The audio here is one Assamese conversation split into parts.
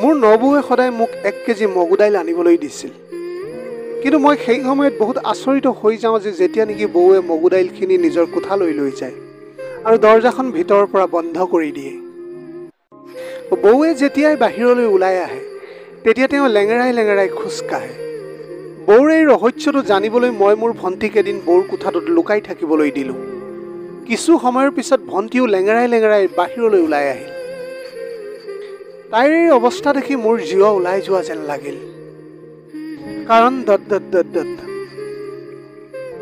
মোৰ নবৌৱে সদায় মোক 1 কেজি মগু দাইল আনিবলৈ দিছিল। কিন্তু মই সেই সময়ত বহুত আচৰিত হৈ যাওঁ যে যেতিয়া নেকি বৌৱে মগু দাইলখিনি নিজৰ কোঠালৈ লৈ যায় আৰু দৰজাখন ভিতৰৰ পৰা বন্ধ কৰি দিয়ে। বৌৱে যেতিয়াই বাহিৰলৈ ওলাই আহে তেতিয়া তেওঁ লেঙেৰাই লেঙেৰাই খোজ কাঢ়ে। বৌৰ এই ৰহস্যটো জানিবলৈ মই মোৰ ভণ্টিক এদিন বৌৰ কোঠাটোত লুকাই থাকিবলৈ দিলোঁ। কিছু সময়ৰ পিছত ভণ্টিও লেঙেৰাই লেঙেৰাই বাহিৰলৈ ওলাই আহিল। তাইৰ এই অৱস্থা দেখি মোৰ জীৱ ওলাই যোৱা যেন লাগিল। কাৰণ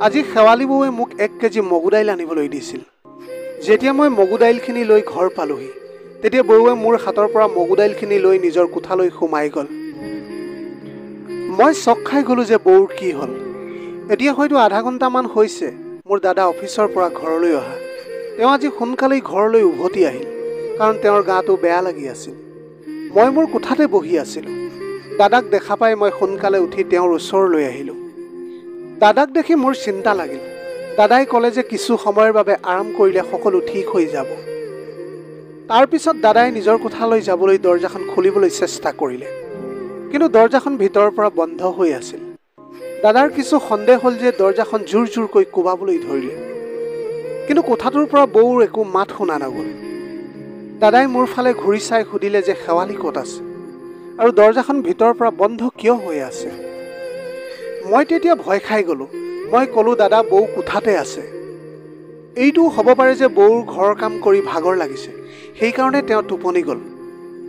আজি শেৱালি বৌৱে মোক 1 কেজি মগু দাইল আনিবলৈ দিছিল। যেতিয়া মই মগু দাইলখিনি লৈ ঘৰ পালোহি তেতিয়া বৌৱে মোৰ হাতৰ পৰা মগু দাইলখিনি লৈ নিজৰ কোঠালৈ সোমাই গ'ল। মই চক খাই গ'লোঁ যে বৌৰ কি হ'ল। এতিয়া হয়তো আধা ঘণ্টামান হৈছে মোৰ দাদা অফিচৰ পৰা ঘৰলৈ অহা। তেওঁ আজি সোনকালেই ঘৰলৈ উভতি আহিল কাৰণ তেওঁৰ গাটো বেয়া লাগি আছিল। মই মোৰ কোঠাতে বহি আছিলোঁ। দাদাক দেখা পাই মই সোনকালে উঠি তেওঁৰ ওচৰলৈ আহিলোঁ। দাদাক দেখি মোৰ চিন্তা লাগিল। দাদাই ক'লে যে কিছু সময়ৰ বাবে আৰাম কৰিলে সকলো ঠিক হৈ যাব। তাৰপিছত দাদাই নিজৰ কোঠালৈ যাবলৈ দৰজাখন খুলিবলৈ চেষ্টা কৰিলে, কিন্তু দৰজাখন ভিতৰৰ পৰা বন্ধ হৈ আছিল। দাদাৰ কিছু সন্দেহ হ'ল যে দৰজাখন জোৰ জোৰকৈ কোবাবলৈ ধৰিলে, কিন্তু কোঠাটোৰ পৰা বৌৰ একো মাত শুনা নগ'ল। দাদাই মোৰ ফালে ঘূৰি চাই সুধিলে যে শেৱালি ক'ত আছে আৰু দৰজাখন ভিতৰৰ পৰা বন্ধ কিয় হৈ আছে। মই তেতিয়া ভয় খাই গ'লোঁ। মই ক'লোঁ, দাদা, বৌ কোঠাতে আছে। এইটোও হ'ব পাৰে যে বৌৰ ঘৰৰ কাম কৰি ভাগৰ লাগিছে, সেইকাৰণে তেওঁ টোপনি গ'ল।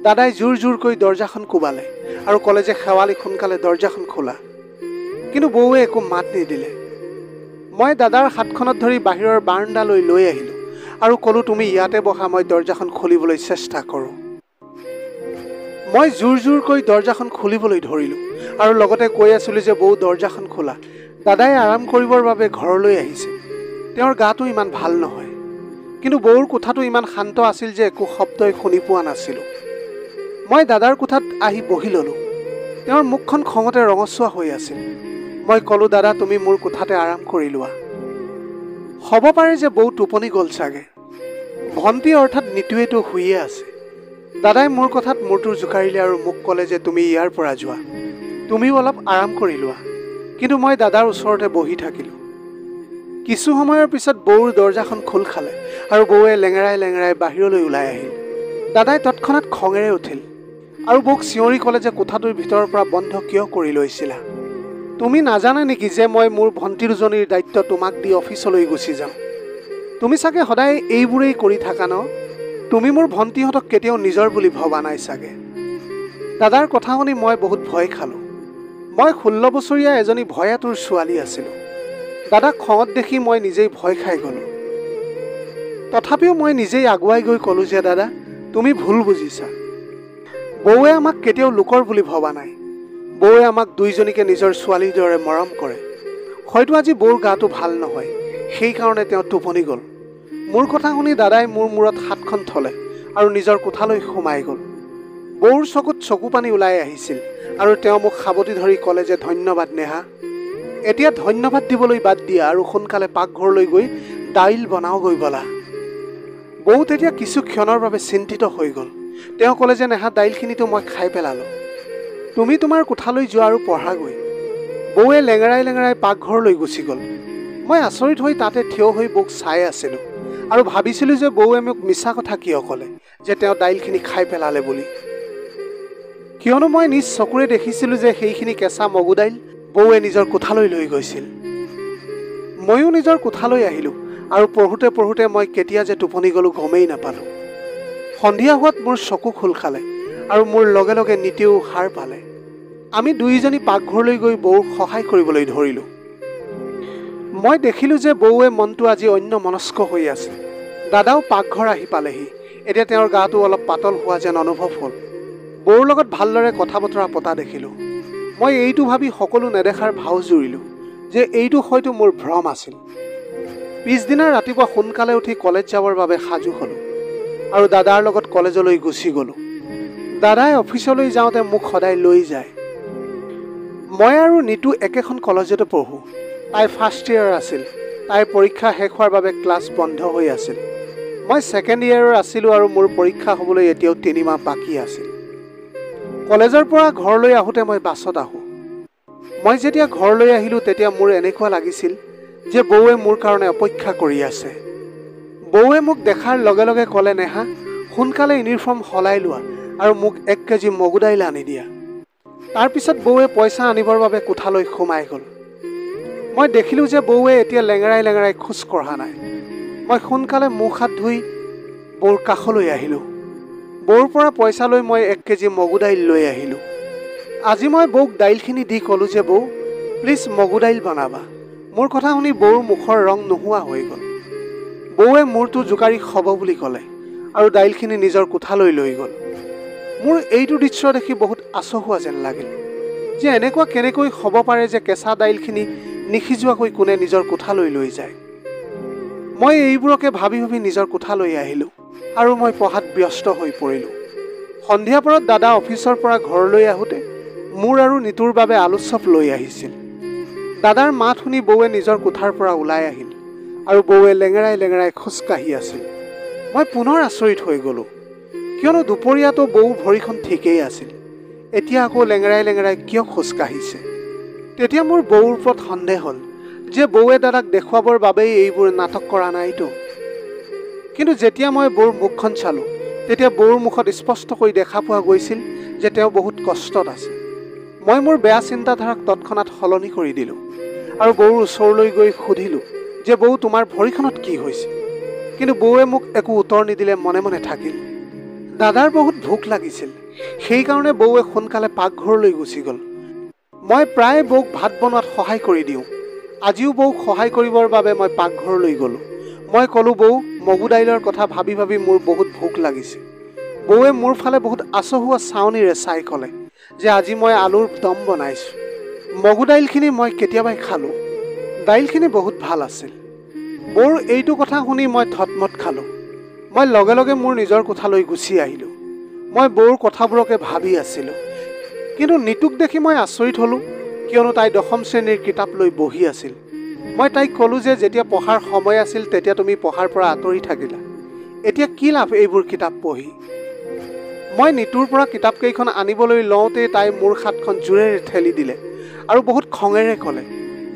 দাদাই জোৰ জোৰকৈ দৰজাখন কোবালে আৰু ক'লে যে শেৱালি সোনকালে দৰজাখন খোলা, কিন্তু বৌৱে একো মাত নিদিলে। মই দাদাৰ হাতখনত ধৰি বাহিৰৰ বাৰাণ্ডালৈ লৈ আহিলোঁ আৰু ক'লোঁ, তুমি ইয়াতে বহা, মই দৰজাখন খুলিবলৈ চেষ্টা কৰোঁ। মই জোৰ জোৰকৈ দৰজাখন খুলিবলৈ ধৰিলোঁ আৰু লগতে কৈ আছিলোঁ যে বৌ দৰজাখন খোলা, দাদাই আৰাম কৰিবৰ বাবে ঘৰলৈ আহিছে, তেওঁৰ গাটো ইমান ভাল নহয়। কিন্তু বৌৰ কোঠাটো ইমান শান্ত আছিল যে একো শব্দই শুনি পোৱা নাছিলোঁ। মই দাদাৰ কোঠাত আহি বহি ল'লোঁ। তেওঁৰ মুখখন খঙতে ৰঙচুৱা হৈ আছিল। মই ক'লোঁ, দাদা, তুমি মোৰ কোঠাতে আৰাম কৰি লোৱা। হ'ব পাৰে যে বৌ টোপনি গ'ল চাগে। ভণ্টি অৰ্থাৎ নিতুৱেতো শুইয়ে আছে। দাদাই মোৰ কথাত মূৰটো জোকাৰিলে আৰু মোক ক'লে যে তুমি ইয়াৰ পৰা যোৱা, তুমিও অলপ আৰাম কৰি লোৱা। কিন্তু মই দাদাৰ ওচৰতে বহি থাকিলোঁ। কিছু সময়ৰ পিছত বৌৰ দৰজাখন খোল খালে আৰু বৌৱে লেঙেৰাই লেঙেৰাই বাহিৰলৈ ওলাই আহিল। দাদাই তৎক্ষণাত খঙেৰে উঠিল আৰু বৌক চিঞৰি ক'লে যে কোঠাটোৰ ভিতৰৰ পৰা বন্ধ কিয় কৰি লৈছিলা? তুমি নাজানা নেকি যে মই মোৰ ভণ্টি দুজনীৰ দায়িত্ব তোমাক দি অফিচলৈ গুচি যাওঁ? তুমি চাগে সদায় এইবোৰেই কৰি থাকা ন? তুমি মোৰ ভণ্টিহঁতক কেতিয়াও নিজৰ বুলি ভবা নাই চাগে। দাদাৰ কথা শুনি মই বহুত ভয় খালোঁ। মই 16 বছৰীয়া এজনী ভয়াতুৰ ছোৱালী আছিলোঁ। দাদাক খঙত দেখি মই নিজেই ভয় খাই গ'লোঁ। তথাপিও মই নিজেই আগুৱাই গৈ ক'লোঁ যে দাদা, তুমি ভুল বুজিছা। বৌৱে আমাক কেতিয়াও লোকৰ বুলি ভবা নাই। বৌৱে আমাক দুইজনীকে নিজৰ ছোৱালীৰ দৰে মৰম কৰে। হয়তো আজি বৌৰ গাটো ভাল নহয়, সেইকাৰণে তেওঁ টোপনি গ'ল। মোৰ কথা শুনি দাদাই মোৰ মূৰত হাতখন থলে আৰু নিজৰ কোঠালৈ সোমাই গ'ল। বৌৰ চকুত চকু পানী ওলাই আহিছিল আৰু তেওঁ মোক সাবতি ধৰি ক'লে যে ধন্যবাদ নেহা, এতিয়া ধন্যবাদ দিবলৈ বাদ দিয়া আৰু সোনকালে পাকঘৰলৈ গৈ দাইল বনাওগৈ বলা। বৌ তেতিয়া কিছু ক্ষণৰ বাবে চিন্তিত হৈ গ'ল। তেওঁ ক'লে যে নেহা, দাইলখিনিতো মই খাই পেলালোঁ, তুমি তোমাৰ কোঠালৈ যোৱা আৰু পঢ়াগৈ। বৌৱে লেঙেৰাই লেঙেৰাই পাকঘৰলৈ গুচি গ'ল। মই আচৰিত হৈ তাতে থিয় হৈ বৌক চাই আছিলোঁ আৰু ভাবিছিলোঁ যে বৌৱে মোক মিছা কথা কিয় ক'লে যে তেওঁ দাইলখিনি খাই পেলালে বুলি। কিয়নো মই নিজ চকুৰে দেখিছিলোঁ যে সেইখিনি কেঁচা মগু দাইল বৌৱে নিজৰ কোঠালৈ লৈ গৈছিল। ময়ো নিজৰ কোঠালৈ আহিলোঁ আৰু পঢ়োঁতে পঢ়োঁতে মই কেতিয়া যে টোপনি গ'লোঁ গমেই নাপালোঁ। সন্ধিয়া হোৱাত মোৰ চকু খোল খালে আৰু মোৰ লগে লগে নিতেও সাৰ পালে। আমি দুয়োজনী পাকঘৰলৈ গৈ বৌক সহায় কৰিবলৈ ধৰিলোঁ। মই দেখিলোঁ যে বৌৱে মনটো আজি অন্য মনস্ক হৈ আছে। দাদাও পাকঘৰ আহি পালেহি। এতিয়া তেওঁৰ গাটো অলপ পাতল হোৱা যেন অনুভৱ হ'ল। বৌৰ লগত ভালদৰে কথা বতৰা পতা দেখিলোঁ। মই এইটো ভাবি সকলো নেদেখাৰ ভাও জুৰিলোঁ যে এইটো হয়তো মোৰ ভ্ৰম আছিল। পিছদিনা ৰাতিপুৱা সোনকালে উঠি কলেজ যাবৰ বাবে সাজু হ'লোঁ আৰু দাদাৰ লগত কলেজলৈ গুচি গ'লোঁ। দাদাই অফিচলৈ যাওঁতে মোক সদায় লৈ যায়। মই আৰু নিতু একেখন কলেজতে পঢ়োঁ। তাই ফাৰ্ষ্ট ইয়েৰ আছিল। তাইৰ পৰীক্ষা শেষ হোৱাৰ বাবে ক্লাছ বন্ধ হৈ আছিল। মই ছেকেণ্ড ইয়েৰৰ আছিলোঁ আৰু মোৰ পৰীক্ষা হ'বলৈ এতিয়াও 3 মাহ বাকী আছিল। কলেজৰ পৰা ঘৰলৈ আহোঁতে মই বাছত আহোঁ। মই যেতিয়া ঘৰলৈ আহিলোঁ তেতিয়া মোৰ এনেকুৱা লাগিছিল যে বৌৱে মোৰ কাৰণে অপেক্ষা কৰি আছে। বৌৱে মোক দেখাৰ লগে লগে ক'লে, নেহা, সোনকালে ইউনিফৰ্ম সলাই লোৱা আৰু মোক 1 কেজি মগু দাইল আনি দিয়া। তাৰপিছত বৌৱে পইচা আনিবৰ বাবে কোঠালৈ সোমাই গ'ল। মই দেখিলোঁ যে বৌৱে এতিয়া লেঙেৰাই লেঙেৰাই খোজ কঢ়া নাই। মই সোনকালে মুখ হাত ধুই বৌৰ কাষলৈ আহিলোঁ। বৌৰ পৰা পইচা লৈ মই 1 কেজি মগু দাইল লৈ আহিলোঁ। আজি মই বৌক দাইলখিনি দি ক'লোঁ যে বৌ, প্লিজ মগু দাইল বনাবা। মোৰ কথা শুনি বৌৰ মুখৰ ৰং নোহোৱা হৈ গ'ল। বৌৱে মূৰটো জোকাৰি হ'ব বুলি ক'লে আৰু দাইলখিনি নিজৰ কোঠালৈ লৈ গ'ল। মোৰ এইটো দৃশ্য দেখি বহুত আচহুৱা যেন লাগিল যে এনেকুৱা কেনেকৈ হ'ব পাৰে যে কেঁচা দাইলখিনি নিসিজোৱাকৈ কোনে নিজৰ কোঠালৈ লৈ যায়। মই এইবোৰকে ভাবি ভাবি নিজৰ কোঠালৈ আহিলোঁ আৰু মই পঢ়াত ব্যস্ত হৈ পৰিলোঁ। সন্ধিয়া পৰত দাদা অফিচৰ পৰা ঘৰলৈ আহোঁতে মোৰ আৰু নিতুৰ বাবে আলু চপ লৈ আহিছিল। দাদাৰ মাত শুনি বৌৱে নিজৰ কোঠাৰ পৰা ওলাই আহিল আৰু বৌৱে লেঙেৰাই লেঙেৰাই খোজকাঢ়ি আছিল। মই পুনৰ আচৰিত হৈ গ'লোঁ, কিয়নো দুপৰীয়াতো বৌ ভৰিখন ঠিকেই আছিল, এতিয়া আকৌ লেঙেৰাই লেঙেৰাই কিয় খোজকাঢ়িছে। তেতিয়া মোৰ বৌৰ ওপৰত সন্দেহ হ'ল যে বৌৱে দাদাক দেখুৱাবৰ বাবেই এইবোৰ নাটক কৰা নাইতো। কিন্তু যেতিয়া মই বৌৰ মুখখন চালোঁ তেতিয়া বৌৰ মুখত স্পষ্টকৈ দেখা পোৱা গৈছিল যে তেওঁ বহুত কষ্টত আছে। মই মোৰ বেয়া চিন্তাধাৰাক তৎক্ষণাত সলনি কৰি দিলোঁ আৰু বৌৰ ওচৰলৈ গৈ সুধিলোঁ যে বৌ, তোমাৰ ভৰিখনত কি হৈছে? কিন্তু বৌৱে মোক একো উত্তৰ নিদিলে, মনে মনে থাকিল। দাদাৰ বহুত ভোক লাগিছিল, সেইকাৰণে বৌৱে সোনকালে পাকঘৰলৈ গুচি গ'ল। মই প্ৰায় বৌক ভাত বনোৱাত সহায় কৰি দিওঁ। আজিও বৌক সহায় কৰিবৰ বাবে মই পাকঘৰলৈ গ'লোঁ। মই ক'লোঁ, বৌ, মগু দাইলৰ কথা ভাবি ভাবি মোৰ বহুত ভোক লাগিছে। বৌৱে মোৰ ফালে বহুত আচহুৱা চাউনিৰে চাই ক'লে যে আজি মই আলুৰ দম বনাইছোঁ। মগু দাইলখিনি মই কেতিয়াবাই খালোঁ। দাইলখিনি বহুত ভাল আছিল। বৌৰ এইটো কথা শুনি মই থতমত খালোঁ। মই লগে লগে মোৰ নিজৰ কোঠালৈ গুচি আহিলোঁ। মই বৌৰ কথাবোৰকে ভাবি আছিলোঁ। কিন্তু নিতুক দেখি মই আচৰিত হ'লোঁ, কিয়নো তাই 10ম শ্ৰেণীৰ কিতাপ লৈ বহি আছিল। মই তাইক ক'লোঁ যে যেতিয়া পঢ়াৰ সময় আছিল তেতিয়া তুমি পঢ়াৰ পৰা আঁতৰি থাকিলা, এতিয়া কি লাভ এইবোৰ কিতাপ পঢ়ি। মই নিতুৰ পৰা কিতাপকেইখন আনিবলৈ লওঁতেই তাই মোৰ হাতখন জোৰেৰে ঠেলি দিলে আৰু বহুত খঙেৰে ক'লে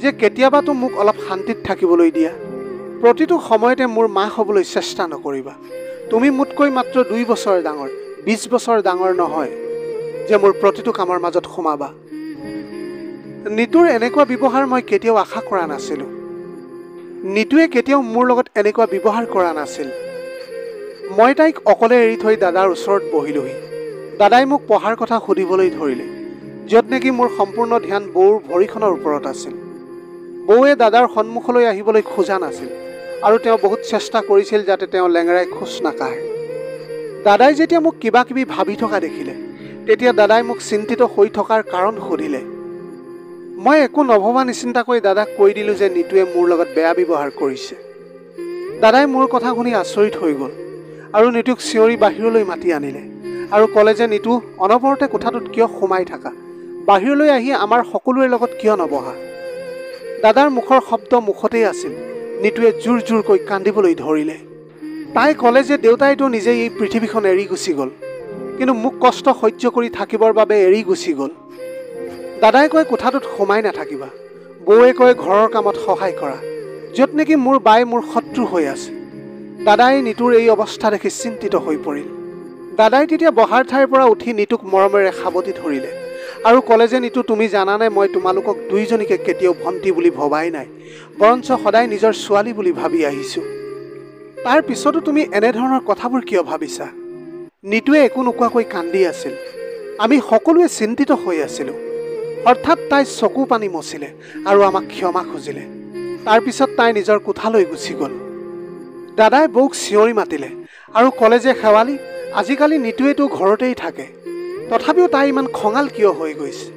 যে কেতিয়াবাতো মোক অলপ শান্তিত থাকিবলৈ দিয়া। প্ৰতিটো সময়তে মোৰ মা হ'বলৈ চেষ্টা নকৰিবা। তুমি মোতকৈ মাত্ৰ 2 বছৰ ডাঙৰ, 20 বছৰ ডাঙৰ নহয় যে মোৰ প্ৰতিটো কামৰ মাজত সোমাবা। নিতুৰ এনেকুৱা ব্যৱহাৰ মই কেতিয়াও আশা কৰা নাছিলোঁ। নিতুৱে কেতিয়াও মোৰ লগত এনেকুৱা ব্যৱহাৰ কৰা নাছিল। মই তাইক অকলে এৰি থৈ দাদাৰ ওচৰত বহিলোহি। দাদাই মোক পঢ়াৰ কথা সুধিবলৈ ধৰিলে, য'ত নেকি মোৰ সম্পূৰ্ণ ধ্যান বৌৰ ভৰিখনৰ ওপৰত আছিল। বৌৱে দাদাৰ সন্মুখলৈ আহিবলৈ খোজা নাছিল আৰু তেওঁ বহুত চেষ্টা কৰিছিল যাতে তেওঁ লেঙেৰাই খোজ নাকাঢ়ে। দাদাই যেতিয়া মোক কিবা কিবি ভাবি থকা দেখিলে তেতিয়া দাদাই মোক চিন্তিত হৈ থকাৰ কাৰণ সুধিলে। মই একো নভবা নিচিন্তাকৈ দাদাক কৈ দিলোঁ যে নিতুৱে মোৰ লগত বেয়া ব্যৱহাৰ কৰিছে। দাদাই মোৰ কথা শুনি আচৰিত হৈ গ'ল আৰু নিতুক চিঞৰি বাহিৰলৈ মাতি আনিলে আৰু ক'লে যে নিতু, অনবৰতে কোঠাটোত কিয় সোমাই থাকা? বাহিৰলৈ আহি আমাৰ সকলোৰে লগত কিয় নবহা? দাদাৰ মুখৰ শব্দ মুখতেই আছিল। নিতুৱে জোৰ জোৰকৈ কান্দিবলৈ ধৰিলে। তাই ক'লে যে দেউতাইতো নিজেই এই পৃথিৱীখন এৰি গুচি গ'ল, কিন্তু মোক কষ্ট সহ্য কৰি থাকিবৰ বাবে এৰি গুচি গ'ল। দাদাই কয় কোঠাটোত সোমাই নাথাকিবা। বৌৱে কয় ঘৰৰ কামত সহায় কৰা, য'ত নেকি মোৰ বাই মোৰ শত্ৰু হৈ আছে। দাদাই নিতুৰ এই অৱস্থা দেখি চিন্তিত হৈ পৰিল। দাদাই তেতিয়া বহাৰ ঠাইৰ পৰা উঠি নিতুক মৰমেৰে সাৱটি ধৰিলে আৰু ক'লে যে নিতু, তুমি জানানে মই তোমালোকক দুইজনীকে কেতিয়াও ভণ্টি বুলি ভবাই নাই, বৰঞ্চ সদায় নিজৰ ছোৱালী বুলি ভাবি আহিছোঁ। তাৰ পিছতো তুমি এনেধৰণৰ কথাবোৰ কিয় ভাবিছা? নিতুৱে একো নোকোৱাকৈ কান্দি আছিল। আমি সকলোৱে চিন্তিত হৈ আছিলোঁ। অৰ্থাৎ তাই চকু পানী মচিলে আৰু আমাক ক্ষমা খুজিলে। তাৰপিছত তাই নিজৰ কোঠালৈ গুচি গ'ল। দাদাই বৌক চিঞৰি মাতিলে আৰু ক'লে যে শেৱালি, আজিকালি নিতুৱেতো ঘৰতেই থাকে, তথাপিও তাই ইমান খঙাল কিয় হৈ গৈছে?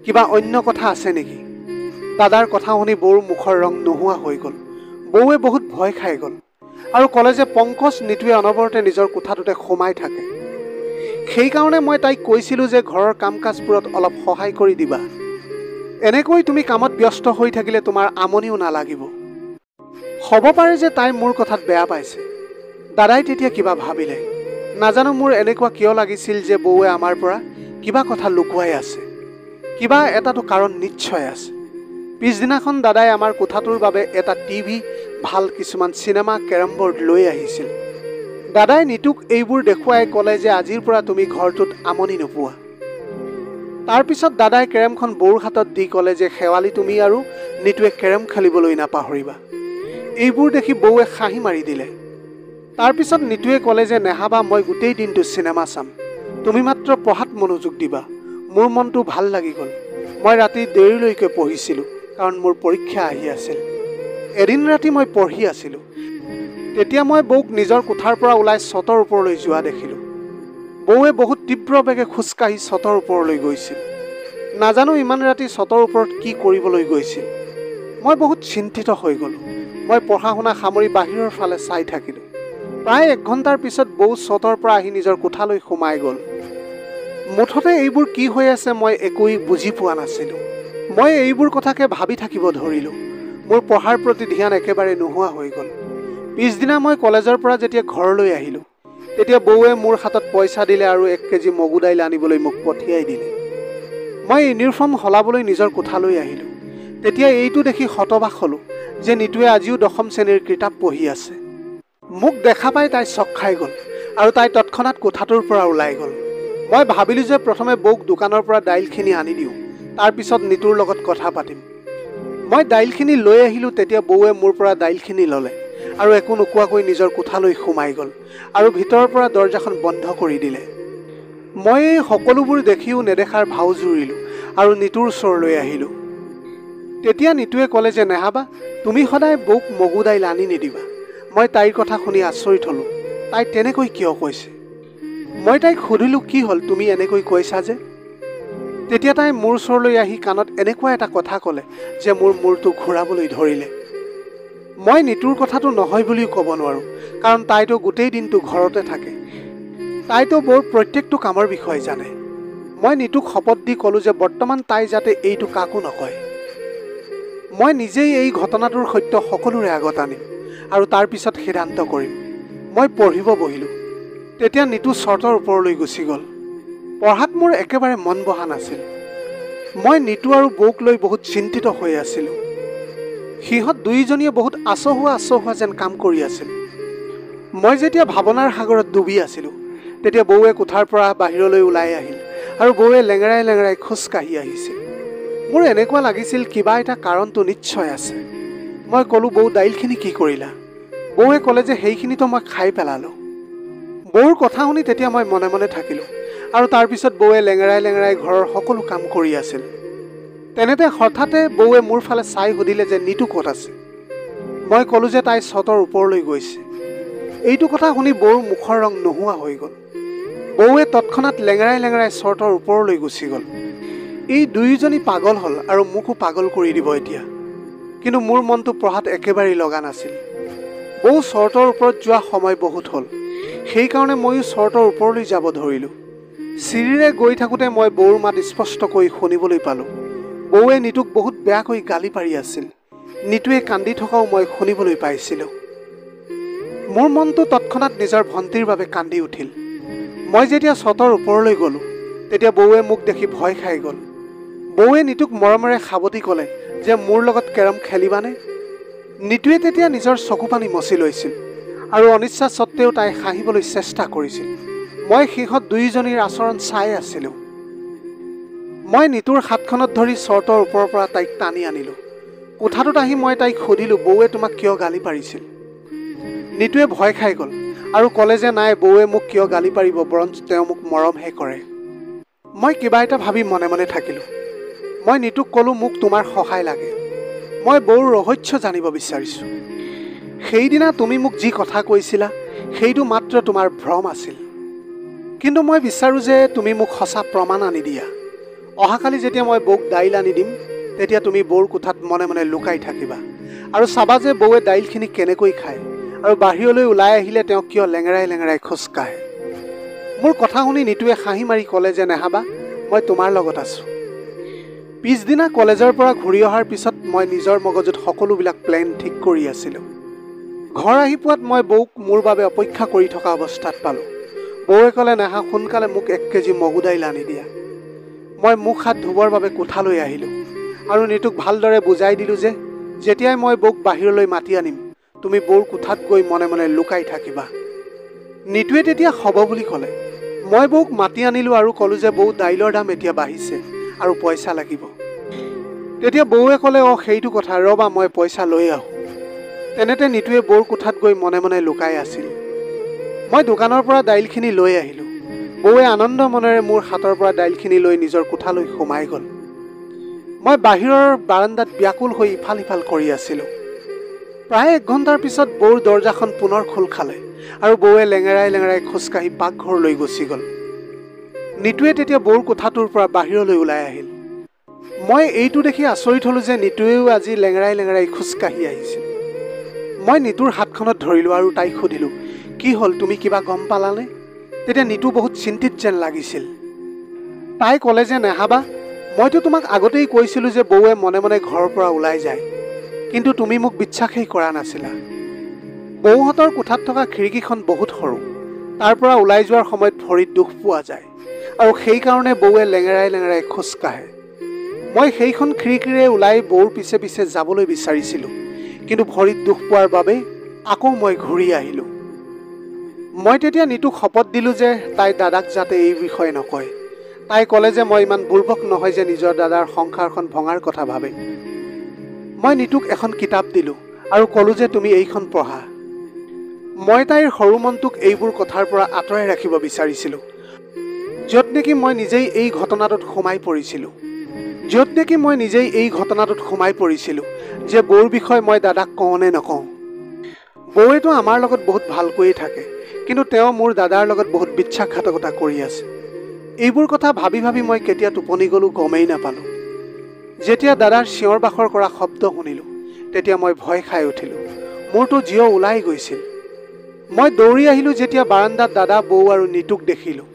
কিবা অন্য কথা আছে নেকি? দাদাৰ কথা শুনি বৌৰ মুখৰ ৰং নোহোৱা হৈ গ'ল। বৌৱে বহুত ভয় খাই গ'ল আৰু ক'লে যে পংকজ, নিতুৱে অনবৰতে নিজৰ কোঠাটোতে সোমাই থাকে। সেইকাৰণে মই তাইক কৈছিলোঁ যে ঘৰৰ কাম কাজবোৰত অলপ সহায় কৰি দিবা। এনেকৈ তুমি কামত ব্যস্ত হৈ থাকিলে তোমাৰ আমনিও নালাগিব। হ'ব পাৰে যে তাই মোৰ কথাত বেয়া পাইছে। দাদাই তেতিয়া কিবা ভাবিলে। নাজানো মোৰ এনেকুৱা কিয় লাগিছিল যে বৌৱে আমাৰ পৰা কিবা কথা লুকুৱাই আছে, কিবা এটাতো কাৰণ নিশ্চয় আছে। পিছদিনাখন দাদাই আমাৰ কোঠাটোৰ বাবে এটা টিভি, ভাল কিছুমান চিনেমা, কেৰম বৰ্ড লৈ আহিছিল। দাদাই নিতুক এইবোৰ দেখুৱাই ক'লে যে আজিৰ পৰা তুমি ঘৰটোত আমনি নোপোৱা। তাৰপিছত দাদাই কেৰমখন বৌৰ হাতত দি ক'লে যে শেৱালি তুমি আৰু নিতুৱে কেৰম খেলিবলৈ নাপাহৰিবা। এইবোৰ দেখি বৌৱে হাঁহি মাৰি দিলে। তাৰপিছত নিতুৱে ক'লে যে নেহাবা মই গোটেই দিনটো চিনেমা চাম, তুমি মাত্ৰ পঢ়াত মনোযোগ দিবা। মোৰ মনটো ভাল লাগি গ'ল। মই ৰাতি দেৰিলৈকে পঢ়িছিলোঁ কাৰণ মোৰ পৰীক্ষা আহি আছিল। এদিন ৰাতি মই পঢ়ি আছিলোঁ, তেতিয়া মই বৌক নিজৰ কোঠাৰ পৰা ওলাই ছটৰ ওপৰলৈ যোৱা দেখিলোঁ। বৌৱে বহুত তীব্ৰ বেগে খোজকাঢ়ি ছটৰ ওপৰলৈ গৈছিল। নাজানো ইমান ৰাতি ছটৰ ওপৰত কি কৰিবলৈ গৈছিল। মই বহুত চিন্তিত হৈ গ'লোঁ। মই পঢ়া শুনা সামৰি বাহিৰৰ ফালে চাই থাকিলোঁ। প্ৰায় 1 ঘণ্টাৰ পিছত বৌ ছটৰ পৰা আহি নিজৰ কোঠালৈ সোমাই গ'ল। মুঠতে এইবোৰ কি হৈ আছে মই একোৱেই বুজি পোৱা নাছিলোঁ। মই এইবোৰ কথাকে ভাবি থাকিব ধৰিলোঁ। মোৰ পঢ়াৰ প্ৰতি ধ্যান একেবাৰে নোহোৱা হৈ গ'ল। পিছদিনা মই কলেজৰ পৰা যেতিয়া ঘৰলৈ আহিলোঁ, তেতিয়া বৌৱে মোৰ হাতত পইচা দিলে আৰু 1 কেজি মগু দাইল আনিবলৈ মোক পঠিয়াই দিলে। মই ইউনিফৰ্ম সলাবলৈ নিজৰ কোঠালৈ আহিলোঁ। তেতিয়া এইটো দেখি হতবাক হ'লোঁ যে নিতুৱে আজিও 10ম শ্ৰেণীৰ কিতাপ পঢ়ি আছে। মোক দেখা পাই তাই চক খাই গ'ল আৰু তাই তৎক্ষণাত কোঠাটোৰ পৰা ওলাই গ'ল। মই ভাবিলোঁ যে প্ৰথমে বৌক দোকানৰ পৰা দাইলখিনি আনি দিওঁ, তাৰপিছত নিতুৰ লগত কথা পাতিম। মই দাইলখিনি লৈ আহিলোঁ। তেতিয়া বৌৱে মোৰ পৰা দাইলখিনি ল'লে আৰু একো নোকোৱাকৈ নিজৰ কোঠালৈ সোমাই গ'ল আৰু ভিতৰৰ পৰা দৰজাখন বন্ধ কৰি দিলে। মই এই সকলোবোৰ দেখিও নেদেখাৰ ভাও জুৰিলোঁ আৰু নিতুৰ ওচৰলৈ আহিলোঁ। তেতিয়া নিতুৱে ক'লে যে নেহাবা তুমি সদায় বৌক মগু দাইল আনি নিদিবা। মই তাইৰ কথা শুনি আচৰিত হ'লোঁ। তাই তেনেকৈ কিয় কৈছে? মই তাইক সুধিলোঁ কি হ'ল তুমি এনেকৈ কৈছা যে? তেতিয়া তাই মোৰ ওচৰলৈ আহি কাণত এনেকুৱা এটা কথা ক'লে যে মোৰ মূৰটো ঘূৰাবলৈ ধৰিলে। মই নিতুৰ কথাটো নহয় বুলিও ক'ব নোৱাৰোঁ, কাৰণ তাইতো গোটেই দিনটো ঘৰতে থাকে। তাইতো বৌৰ প্ৰত্যেকটো কামৰ বিষয়ে জানে। মই নিতুক শপত দি ক'লোঁ যে বৰ্তমান তাই যাতে এইটো কাকো নকয়। মই নিজেই এই ঘটনাটোৰ সত্য সকলোৰে আগত আনিম আৰু তাৰপিছত সিদ্ধান্ত কৰিম। মই পঢ়িব বহিলোঁ। তেতিয়া নিতু ছটৰ ওপৰলৈ গুচি গ'ল। পঢ়াত মোৰ একেবাৰে মন বহা নাছিল। মই নিতু আৰু বৌক লৈ বহুত চিন্তিত হৈ আছিলোঁ। সিহঁত দুয়োজনীয়ে বহুত আচহুৱা যেন কাম কৰি আছিল। মই যেতিয়া ভাৱনাৰ সাগৰত ডুবি আছিলোঁ, তেতিয়া বৌৱে কোঠাৰ পৰা বাহিৰলৈ ওলাই আহিল আৰু বৌৱে লেঙেৰাই লেঙেৰাই খোজকাঢ়ি আহিছিল। মোৰ এনেকুৱা লাগিছিল কিবা এটা কাৰণটো নিশ্চয় আছে। মই ক'লোঁ বৌ দাইলখিনি কি কৰিলা? বৌৱে ক'লে যে সেইখিনিতো মই খাই পেলালোঁ। বৌৰ কথা শুনি তেতিয়া মই মনে মনে থাকিলোঁ আৰু তাৰপিছত বৌৱে লেঙেৰাই লেঙেৰাই ঘৰৰ সকলো কাম কৰি আছিল। তেনেতে হঠাতে বৌৱে মোৰ ফালে চাই সুধিলে যে নিতু ক'ত আছে? মই ক'লোঁ যে তাই ছটৰ ওপৰলৈ গৈছে। এইটো কথা শুনি বৌৰ মুখৰ ৰং নোহোৱা হৈ গ'ল। বৌৱে তৎক্ষণাত লেঙেৰাই লেঙেৰাই ছটৰ ওপৰলৈ গুচি গ'ল। এই দুয়োজনী পাগল হ'ল আৰু মোকো পাগল কৰি দিব এতিয়া। কিন্তু মোৰ মনটো পঢ়াত একেবাৰেই লগা নাছিল। বৌ ছটৰ ওপৰত যোৱা সময় বহুত হ'ল। সেইকাৰণে ময়ো ছটৰ ওপৰলৈ যাব ধৰিলোঁ। চিৰিৰে গৈ থাকোঁতে মই বৌৰ মাত স্পষ্টকৈ শুনিবলৈ পালোঁ। বৌৱে নিতুক বহুত বেয়াকৈ গালি পাৰি আছিল। নিতুৱে কান্দি থকাও মই শুনিবলৈ পাইছিলোঁ। মোৰ মনটো তৎক্ষণাত নিজৰ ভণ্টিৰ বাবে কান্দি উঠিল। মই যেতিয়া ছটৰ ওপৰলৈ গ'লোঁ, তেতিয়া বৌৱে মোক দেখি ভয় খাই গ'ল। বৌৱে নিতুক মৰমেৰে সাবতি ক'লে যে মোৰ লগত কেৰম খেলিবানে? নিতুৱে তেতিয়া নিজৰ চকু পানী মচি লৈছিল আৰু অনিচ্ছা সত্ত্বেও তাই হাঁহিবলৈ চেষ্টা কৰিছিল। মই সিহঁত দুয়োজনীৰ আচৰণ চাই আছিলোঁ। মই নিতুৰ হাতখনত ধৰি ছটৰ ওপৰৰ পৰা তাইক টানি আনিলোঁ। কোঠাটোত আহি মই তাইক সুধিলোঁ বৌৱে তোমাক কিয় গালি পাৰিছিল? নিতুৱে ভয় খাই গ'ল আৰু ক'লে যে নাই, বৌৱে মোক কিয় গালি পাৰিব, বৰঞ্চ তেওঁ মোক মৰমহে কৰে। মই কিবা এটা ভাবি মনে মনে থাকিলোঁ। মই নিতুক ক'লোঁ মোক তোমাৰ সহায় লাগে। মই বৌৰ ৰহস্য জানিব বিচাৰিছোঁ। সেইদিনা তুমি মোক যি কথা কৈছিলা সেইটো মাত্ৰ তোমাৰ ভ্ৰম আছিল। কিন্তু মই বিচাৰোঁ যে তুমি মোক সঁচা প্ৰমাণ আনি দিয়া। অহাকালি যেতিয়া মই বৌক দাইল আনি দিম, তেতিয়া তুমি বৌৰ কোঠাত মনে মনে লুকাই থাকিবা আৰু চাবা যে বৌৱে দাইলখিনি কেনেকৈ খায় আৰু বাহিৰলৈ ওলাই আহিলে তেওঁ কিয় লেঙেৰাই লেঙেৰাই খোজকাঢ়ে। মোৰ কথা শুনি নিতুৱে হাঁহি মাৰি ক'লে যে নেহাবা মই তোমাৰ লগত আছোঁ। পিছদিনা কলেজৰ পৰা ঘূৰি অহাৰ পিছত মই নিজৰ মগজুত সকলোবিলাক প্লেন ঠিক কৰি আছিলোঁ। ঘৰ আহি পোৱাত মই বৌক মোৰ বাবে অপেক্ষা কৰি থকা অৱস্থাত পালোঁ। বৌৱে ক'লে নেহা সোনকালে মোক 1 কেজি মগু দাইল আনি দিয়া। মই মুখ হাত ধুবৰ বাবে কোঠালৈ আহিলোঁ আৰু নিতুক ভালদৰে বুজাই দিলোঁ যে যেতিয়াই মই বৌক বাহিৰলৈ মাতি আনিম তুমি বৌৰ কোঠাত গৈ মনে মনে লুকাই থাকিবা। নিতুৱে তেতিয়া হ'ব বুলি ক'লে। মই বৌক মাতি আনিলোঁ আৰু ক'লোঁ যে বৌ দাইলৰ দাম এতিয়া বাঢ়িছে আৰু পইচা লাগিব। তেতিয়া বৌৱে ক'লে সেইটো কথা, ৰ'বা মই পইচা লৈ আহোঁ। তেনেতে নিতুৱে বৌৰ কোঠাত গৈ মনে মনে লুকাই আছিল। মই দোকানৰ পৰা দাইলখিনি লৈ আহিলোঁ। বৌৱে আনন্দ মনেৰে মোৰ হাতৰ পৰা দাইলখিনি লৈ নিজৰ কোঠালৈ সোমাই গ'ল। মই বাহিৰৰ বাৰান্দাত ব্যাকুল হৈ ইফাল সিফাল কৰি আছিলোঁ। প্ৰায় 1 ঘণ্টাৰ পিছত বৌৰ দৰজাখন পুনৰ খোল খালে আৰু বৌৱে লেঙেৰাই লেঙেৰাই খোজকাঢ়ি পাকঘৰলৈ গুচি গ'ল। নিতুৱে তেতিয়া বৌৰ কোঠাটোৰ পৰা বাহিৰলৈ ওলাই আহিল। মই এইটো দেখি আচৰিত হ'লোঁ যে নিতুৱেও আজি লেঙেৰাই লেঙেৰাই খোজকাঢ়ি আহিছিল। মই নিতুৰ হাতখনত ধৰিলোঁ আৰু তাইক সুধিলোঁ, কি হ'ল, তুমি কিবা গম পালানে? তেতিয়া নিতু বহুত চিন্তিত যেন লাগিছিল। তাই ক'লে যে নেহাবা, মইতো তোমাক আগতেই কৈছিলোঁ যে বৌৱে মনে মনে ঘৰৰ পৰা ওলাই যায়, কিন্তু তুমি মোক বিশ্বাসেই কৰা নাছিলা। বৌহঁতৰ কোঠাত থকা খিৰিকীখন বহুত সৰু, তাৰ পৰা ওলাই যোৱাৰ সময়ত ভৰিত দুখ পোৱা যায় আৰু সেইকাৰণে বৌৱে লেঙেৰাই লেঙেৰাই খোজকাঢ়ে। মই সেইখন খিৰিকীৰে ওলাই বৌৰ পিছে পিছে যাবলৈ বিচাৰিছিলোঁ, কিন্তু ভৰিত দুখ পোৱাৰ বাবে আকৌ মই ঘূৰি আহিলোঁ। মই তেতিয়া নিতুক শপত দিলোঁ যে তাই দাদাক যাতে এই বিষয়ে নকয়। তাই ক'লে যে মই ইমান বুৰ্বক নহয় যে নিজৰ দাদাৰ সংসাৰখন ভঙাৰ কথা ভাবে। মই নিতুক এখন কিতাপ দিলোঁ আৰু ক'লোঁ যে তুমি এইখন পঢ়া। মই তাইৰ সৰু মনটোক এইবোৰ কথাৰ পৰা আঁতৰাই ৰাখিব বিচাৰিছিলোঁ, য'ত নেকি মই নিজেই এই ঘটনাটোত সোমাই পৰিছিলোঁ যে বৌৰ বিষয়ে মই দাদাক কওঁ নে নকওঁ। বৌৱেতো আমাৰ লগত বহুত ভালকৈয়ে থাকে, কিন্তু তেওঁ মোৰ দাদাৰ লগত বহুত বিশ্বাসঘাতকতা কৰি আছে। এইবোৰ কথা ভাবি ভাবি মই কেতিয়া টোপনি গ'লোঁ গমেই নাপালোঁ। যেতিয়া দাদাৰ চিঞৰ বাখৰ কৰা শব্দ শুনিলোঁ তেতিয়া মই ভয় খাই উঠিলোঁ। মোৰতো জিও ওলাই গৈছিল। মই দৌৰি আহিলোঁ যেতিয়া বাৰান্দাত দাদা, বৌ আৰু নিতুক দেখিলোঁ।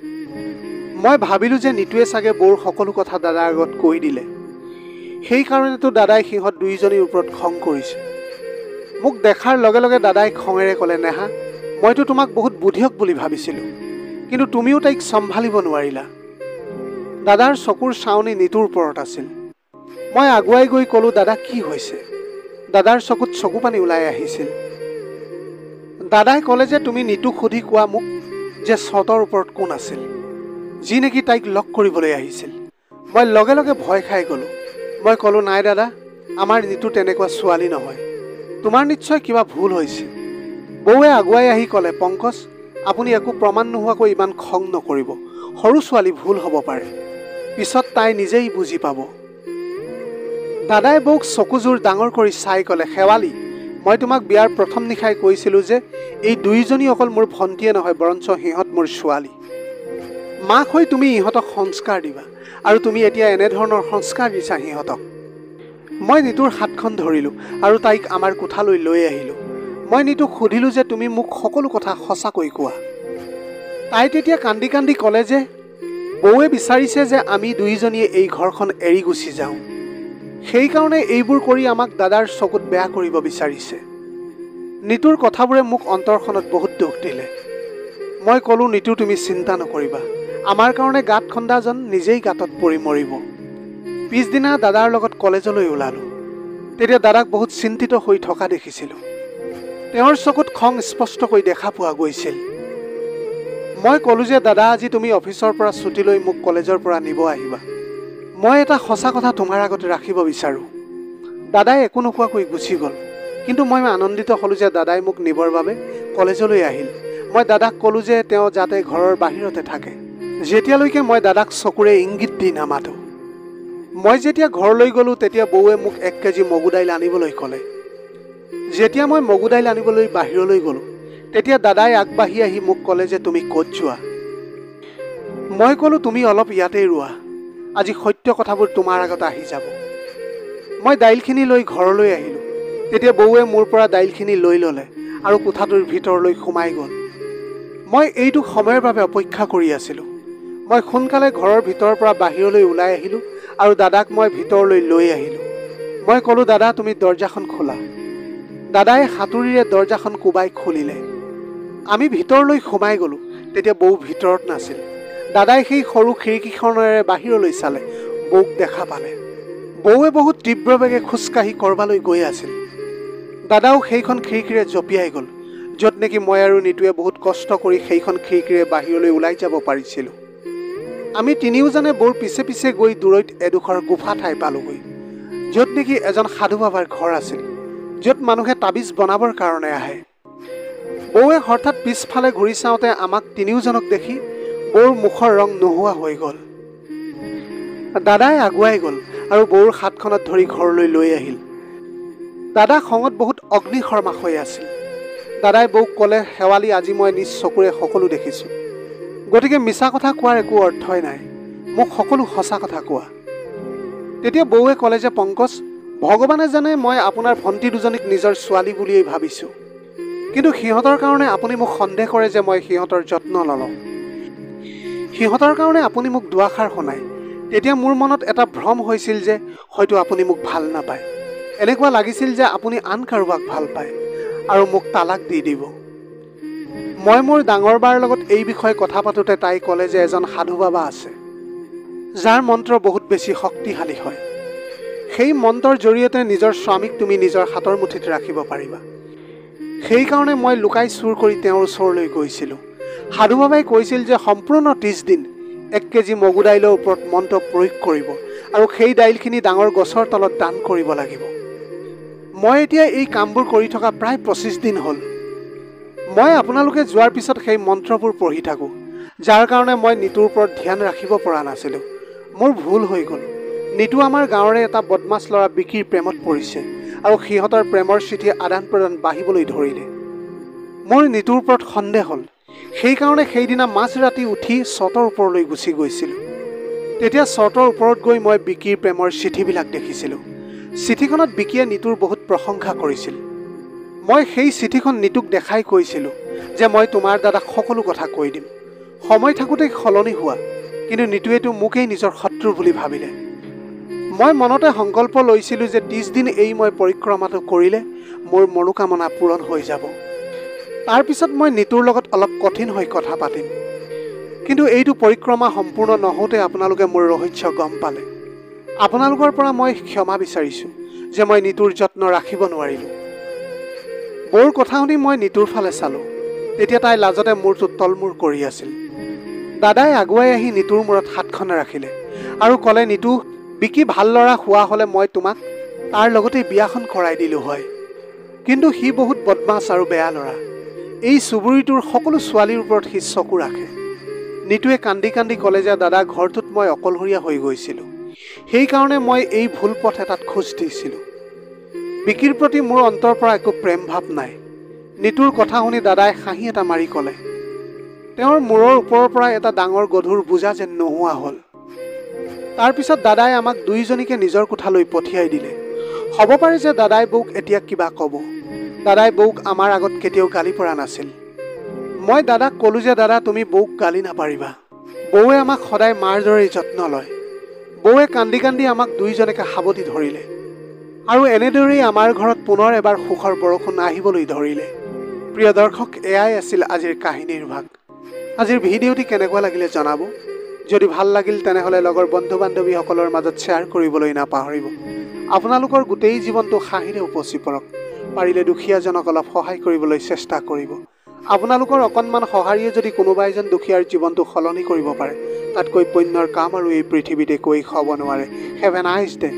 মই ভাবিলোঁ যে নিতুৱে চাগে বৌৰ সকলো কথা দাদাৰ আগত কৈ দিলে, সেইকাৰণেতো দাদাই সিহঁত দুয়োজনীৰ ওপৰত খং কৰিছে। মোক দেখাৰ লগে লগে দাদাই খঙেৰে ক'লে, নেহা, মইতো তোমাক বহুত বুধিয়ক বুলি ভাবিছিলোঁ, কিন্তু তুমিও তাইক চম্ভালিব নোৱাৰিলা। দাদাৰ চকুৰ চাৱনি নিতুৰ ওপৰত আছিল। মই আগুৱাই গৈ ক'লোঁ, দাদা কি হৈছে? দাদাৰ চকুত চকু পানী ওলাই আহিছিল। দাদাই ক'লে যে তুমি নিতুক সুধি কোৱা মোক যে ছটৰ ওপৰত কোন আছিল, যি নেকি তাইক লগ কৰিবলৈ আহিছিল। মই লগে লগে ভয় খাই গ'লোঁ। মই ক'লোঁ, নাই দাদা, আমাৰ নিতু তেনেকুৱা ছোৱালী নহয়, তোমাৰ নিশ্চয় কিবা ভুল হৈছে। বৌৱে আগুৱাই আহি ক'লে, পংকজ, আপুনি একো প্ৰমাণ নোহোৱাকৈ ইমান খং নকৰিব। সৰু ছোৱালী ভুল হ'ব পাৰে, পিছত তাই নিজেই বুজি পাব। দাদাই বৌক চকুযোৰ ডাঙৰ কৰি চাই ক'লে, শেৱালি, মই তোমাক বিয়াৰ প্ৰথম নিশাই কৈছিলোঁ যে এই দুয়োজনী অকল মোৰ ভণ্টিয়ে নহয়, বৰঞ্চ সিহঁত মোৰ ছোৱালী। মাক হৈ তুমি ইহঁতক সংস্কাৰ দিবা, আৰু তুমি এতিয়া এনেধৰণৰ সংস্কাৰ দিছা সিহঁতক। মই নিতুৰ হাতখন ধৰিলোঁ আৰু তাইক আমাৰ কোঠালৈ লৈ আহিলোঁ। মই নিতুক সুধিলোঁ যে তুমি মোক সকলো কথা সঁচাকৈ কোৱা। তাই তেতিয়া কান্দি কান্দি ক'লে যে বৌৱে বিচাৰিছে যে আমি দুয়োজনীয়ে এই ঘৰখন এৰি গুচি যাওঁ, সেইকাৰণে এইবোৰ কৰি আমাক দাদাৰ চকুত বেয়া কৰিব বিচাৰিছে। নিতুৰ কথাবোৰে মোক অন্তৰখনত বহুত দুখ দিলে। মই ক'লোঁ, নিতু, তুমি চিন্তা নকৰিবা, আমাৰ কাৰণে গাঁত খন্দাজন নিজেই গাঁতত পৰি মৰিব। পিছদিনা দাদাৰ লগত কলেজলৈ ওলালোঁ। তেতিয়া দাদাক বহুত চিন্তিত হৈ থকা দেখিছিলোঁ। তেওঁৰ চকুত খং স্পষ্টকৈ দেখা পোৱা গৈছিল। মই ক'লোঁ যে দাদা, আজি তুমি অফিচৰ পৰা ছুটী লৈ মোক কলেজৰ পৰা নিব আহিবা। মই এটা সঁচা কথা তোমাৰ আগতে ৰাখিব বিচাৰোঁ। দাদাই একো নোকোৱাকৈ গুচি গ'ল, কিন্তু মই আনন্দিত হ'লোঁ যে দাদাই মোক নিবৰ বাবে কলেজলৈ আহিল। মই দাদাক ক'লোঁ যে তেওঁ যাতে ঘৰৰ বাহিৰতে থাকে, যেতিয়ালৈকে মই দাদাক চকুৰে ইংগিত দি নামাতোঁ। মই যেতিয়া ঘৰলৈ গ'লোঁ তেতিয়া বৌৱে মোক 1 কেজি মগু দাইল আনিবলৈ ক'লে। যেতিয়া মই মগু দাইল আনিবলৈ বাহিৰলৈ গ'লোঁ তেতিয়া দাদাই আগবাঢ়ি আহি মোক ক'লে যে তুমি ক'ত যোৱা? মই ক'লোঁ, তুমি অলপ ইয়াতেই ৰোৱা, আজি সত্য কথাবোৰ তোমাৰ আগত আহি যাব। মই দাইলখিনি লৈ ঘৰলৈ আহিলোঁ। তেতিয়া বৌৱে মোৰ পৰা দাইলখিনি লৈ ল'লে আৰু কোঠাটোৰ ভিতৰলৈ সোমাই গ'ল। মই এইটো সময়ৰ বাবে অপেক্ষা কৰি আছিলোঁ। মই সোনকালে ঘৰৰ ভিতৰৰ পৰা বাহিৰলৈ ওলাই আহিলোঁ আৰু দাদাক মই ভিতৰলৈ লৈ আহিলোঁ। মই ক'লোঁ, দাদা, তুমি দৰজাখন খোলা। দাদাই হাতুৰিৰে দৰজাখন কোবাই খুলিলে। আমি ভিতৰলৈ সোমাই গ'লোঁ। তেতিয়া বৌ ভিতৰত নাছিল দাদাই সেই সৰু খিৰিকীখনেৰে বাহিৰলৈ চালে, বৌক দেখা পালে। বৌৱে বহুত তীব্ৰ বেগে খোজকাঢ়ি কৰবালৈ গৈ আছিল। দাদাও সেইখন খিৰিকীৰে জঁপিয়াই গ'ল, য'ত নেকি মই আৰু নিতুৱে বহুত কষ্ট কৰি সেইখন খিৰিকীৰে বাহিৰলৈ ওলাই যাব পাৰিছিলোঁ। আমি তিনিওজনে বৌৰ পিছে পিছে গৈ দূৰৈত এডোখৰ গোফা ঠাই পালোগৈ, য'ত নেকি এজন সাধু বাবাৰ ঘৰ আছিল, য'ত মানুহে তাবিজ বনাবৰ কাৰণে আহে। বৌৱে হঠাৎ পিছফালে ঘূৰি চাওঁতে আমাক তিনিওজনক দেখি বৌৰ মুখৰ ৰং নোহোৱা হৈ গ'ল। দাদাই আগুৱাই গ'ল আৰু বৌৰ হাতখনত ধৰি ঘৰলৈ লৈ আহিল। দাদা খঙত বহুত অগ্নিশৰ্মা হৈ আছিল। দাদাই বৌক ক'লে, শেৱালি, আজি মই নিজ চকুৰে সকলো দেখিছোঁ, গতিকে মিছা কথা কোৱাৰ একো অৰ্থই নাই, মোক সকলো সঁচা কথা কোৱা। তেতিয়া বৌৱে ক'লে যে, পংকজ, ভগৱানে জানে মই আপোনাৰ ভণ্টি দুজনীক নিজৰ ছোৱালী বুলিয়েই ভাবিছোঁ, কিন্তু সিহঁতৰ কাৰণে আপুনি মোক সন্দেহ কৰে যে মই সিহঁতৰ যত্ন নলওঁ। সিহঁতৰ কাৰণে আপুনি মোক দুআষাৰ শুনায়। তেতিয়া মোৰ মনত এটা ভ্ৰম হৈছিল যে হয়তো আপুনি মোক ভাল নাপায়। এনেকুৱা লাগিছিল যে আপুনি আন কাৰোবাক ভাল পায় আৰু মোক তালাক দি দিব। মই মোৰ ডাঙৰ বাৰ লগত এই বিষয়ে কথা পাতোঁতে তাই ক'লে যে এজন সাধু বাবা আছে, যাৰ মন্ত্ৰ বহুত বেছি শক্তিশালী হয়। সেই মন্ত্ৰৰ জৰিয়তে নিজৰ স্বামীক তুমি নিজৰ হাতৰ মুঠিত ৰাখিব পাৰিবা। সেইকাৰণে মই লুকাই চুৰ কৰি তেওঁৰ ওচৰলৈ গৈছিলোঁ। সাধু বাবাই কৈছিল যে সম্পূৰ্ণ 30 দিন 1 কেজি মগু দাইলৰ ওপৰত মন্ত্ৰ প্ৰয়োগ কৰিব আৰু সেই দাইলখিনি ডাঙৰ গছৰ তলত দান কৰিব লাগিব। মই এতিয়া এই কামবোৰ কৰি থকা প্ৰায় 25 দিন হ'ল। মই আপোনালোকে যোৱাৰ পিছত সেই মন্ত্ৰবোৰ পঢ়ি থাকোঁ, যাৰ কাৰণে মই নিতুৰ ওপৰত ধ্যান ৰাখিব পৰা নাছিলোঁ। মোৰ ভুল হৈ গ'ল। নিতু আমাৰ গাঁৱৰে এটা বদমাছ ল'ৰা বিকিৰ প্ৰেমত পৰিছে আৰু সিহঁতৰ প্ৰেমৰ চিঠি আদান প্ৰদান বাঢ়িবলৈ ধৰিলে। মোৰ নিতুৰ ওপৰত সন্দেহ হ'ল। সেইকাৰণে সেইদিনা মাজৰাতি উঠি চটৰ ওপৰলৈ গুচি গৈছিলোঁ। তেতিয়া চটৰ ওপৰত গৈ মই বিকিৰ প্ৰেমৰ চিঠিবিলাক দেখিছিলোঁ। চিঠিখনত বিকিয়ে নিতুৰ বহুত প্ৰশংসা কৰিছিল। মই সেই চিঠিখন নিতুক দেখাই কৈছিলোঁ যে মই তোমাৰ দাদাক সকলো কথা কৈ দিম, সময় থাকোঁতেই সলনি হোৱা, কিন্তু নিতুৱেতো মোকেই নিজৰ শত্ৰু বুলি ভাবিলে। মই মনতে সংকল্প লৈছিলোঁ যে 30 দিন এই মই পৰিক্ৰমাটো কৰিলে মোৰ মনোকামনা পূৰণ হৈ যাব। তাৰপিছত মই নিতুৰ লগত অলপ কঠিন হৈ কথা পাতিম। কিন্তু এইটো পৰিক্ৰমা সম্পূৰ্ণ নহওঁতে আপোনালোকে মোৰ ৰহস্য গম পালে। আপোনালোকৰ পৰা মই ক্ষমা বিচাৰিছোঁ যে মই নিতুৰ যত্ন ৰাখিব নোৱাৰিলোঁ। বৌৰ কথা শুনি মই নিতুৰ ফালে চালোঁ। তেতিয়া তাই লাজতে মূৰটো তলমূৰ কৰি আছিল। দাদাই আগুৱাই আহি নিতুৰ মূৰত হাতখন ৰাখিলে আৰু ক'লে, নিতু, বিকি ভাল ল'ৰা হোৱা হ'লে মই তোমাক তাৰ লগতেই বিয়াখন কৰাই দিলোঁ হয়, কিন্তু সি বহুত বদমাছ আৰু বেয়া ল'ৰা। এই চুবুৰীটোৰ সকলো ছোৱালীৰ ওপৰত সি চকু ৰাখে। নিতুৱে কান্দি কান্দি ক'লে যে দাদা, ঘৰটোত মই অকলশৰীয়া হৈ গৈছিলোঁ, সেইকাৰণে মই এই ভুল পথ এটাত খোজ দিছিলোঁ। বিকিৰ প্ৰতি মোৰ অন্তৰ পৰা একো প্ৰেম ভাৱ নাই। নিতুৰ কথা শুনি দাদাই হাঁহি এটা মাৰি ক'লে, তেওঁৰ মূৰৰ ওপৰৰ পৰা এটা ডাঙৰ গধুৰ বোজা যেন নোহোৱা হ'ল। তাৰপিছত দাদাই আমাক দুয়োজনীকে নিজৰ কোঠালৈ পঠিয়াই দিলে। হ'ব পাৰে যে দাদাই বৌক এতিয়া কিবা ক'ব। দাদাই বৌক আমাৰ আগত কেতিয়াও গালি পৰা নাছিল। মই দাদাক ক'লোঁ যে দাদা, তুমি বৌক গালি নাপাৰিবা। বৌৱে আমাক সদায় মাৰ দৰেই যত্ন লয়। বৌৱে কান্দি কান্দি আমাক দুয়োজনকে সাবতি ধৰিলে আৰু এনেদৰেই আমাৰ ঘৰত পুনৰ এবাৰ সুখৰ বৰষুণ আহিবলৈ ধৰিলে। প্ৰিয় দৰ্শক, এয়াই আছিল আজিৰ কাহিনীৰ ভাগ। আজিৰ ভিডিঅ'টি কেনেকুৱা লাগিলে জনাব। যদি ভাল লাগিল তেনেহ'লে লগৰ বন্ধু বান্ধৱীসকলৰ মাজত শ্বেয়াৰ কৰিবলৈ নাপাহৰিব। আপোনালোকৰ গোটেই জীৱনটো হাঁহিৰে উপচি পৰক। পাৰিলে দুখীয়াজনক অলপ সহায় কৰিবলৈ চেষ্টা কৰিব। আপোনালোকৰ অকণমান সঁহাৰিয়ে যদি কোনোবা এজন দুখীয়াৰ জীৱনটো সলনি কৰিব পাৰে, তাতকৈ পুণ্যৰ কাম আৰু এই পৃথিৱীত একোৱেই হ'ব নোৱাৰে। Have a nice day.